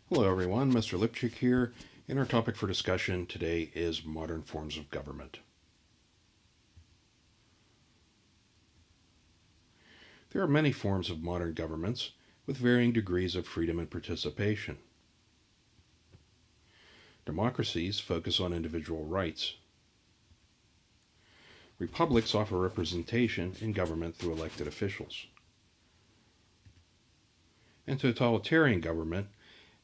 Hello everyone, Mr. Lipchick here, and our topic for discussion today is modern forms of government. There are many forms of modern governments with varying degrees of freedom and participation. Democracies focus on individual rights. Republics offer representation in government through elected officials. And totalitarian government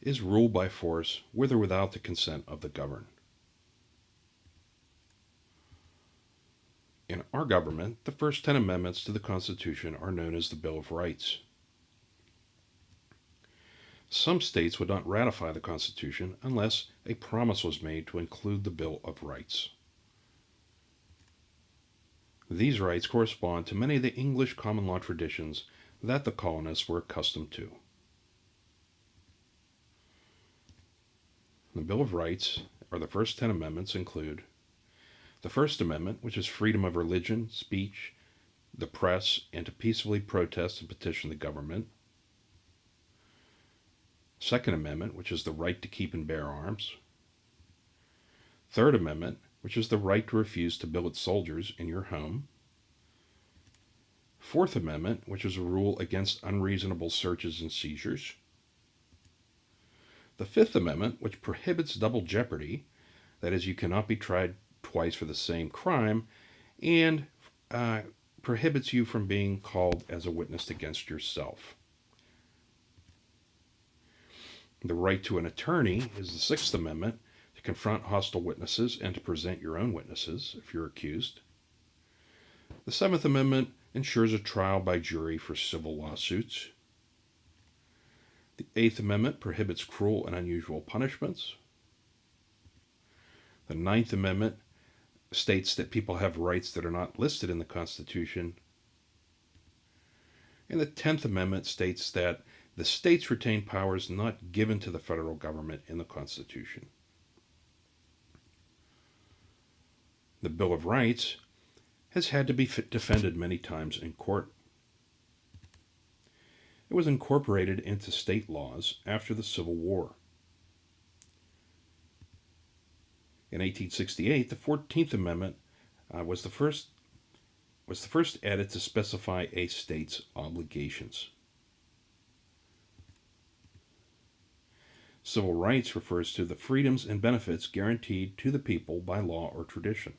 is rule by force with or without the consent of the governed. In our government, the first 10 amendments to the Constitution are known as the Bill of Rights. Some states would not ratify the Constitution unless a promise was made to include the Bill of Rights. These rights correspond to many of the English common law traditions that the colonists were accustomed to. The Bill of Rights, or the first 10 amendments, include the First Amendment, which is freedom of religion, speech, the press, and to peacefully protest and petition the government. Second Amendment, which is the right to keep and bear arms. Third Amendment, which is the right to refuse to billet soldiers in your home. Fourth Amendment, which is a rule against unreasonable searches and seizures. The Fifth Amendment, which prohibits double jeopardy, that is, you cannot be tried twice for the same crime, and prohibits you from being called as a witness against yourself. The right to an attorney is the Sixth Amendment, to confront hostile witnesses and to present your own witnesses if you're accused. The Seventh Amendment ensures a trial by jury for civil lawsuits. The Eighth Amendment prohibits cruel and unusual punishments. The Ninth Amendment states that people have rights that are not listed in the Constitution. And the 10th Amendment states that the states retain powers not given to the federal government in the Constitution. The Bill of Rights has had to be defended many times in court. It was incorporated into state laws after the Civil War. In 1868, the 14th Amendment was the first added to specify a state's obligations. Civil rights refers to the freedoms and benefits guaranteed to the people by law or tradition.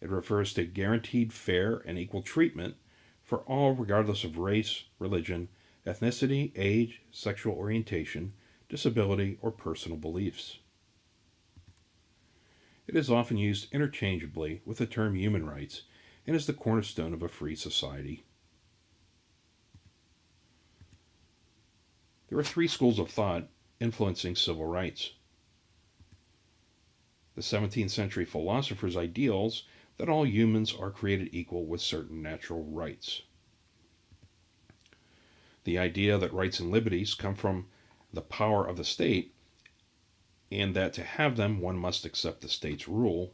It refers to guaranteed fair and equal treatment for all regardless of race, religion, ethnicity, age, sexual orientation, disability, or personal beliefs. It is often used interchangeably with the term human rights and is the cornerstone of a free society. There are three schools of thought influencing civil rights. The 17th century philosophers' ideals that all humans are created equal with certain natural rights. The idea that rights and liberties come from the power of the state, and that to have them one must accept the state's rule.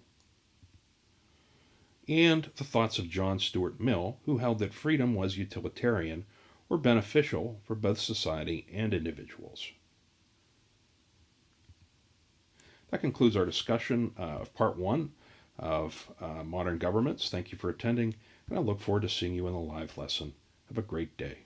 And the thoughts of John Stuart Mill, who held that freedom was utilitarian or beneficial for both society and individuals. That concludes our discussion of part one of modern governments. Thank you for attending, and I look forward to seeing you in the live lesson. Have a great day.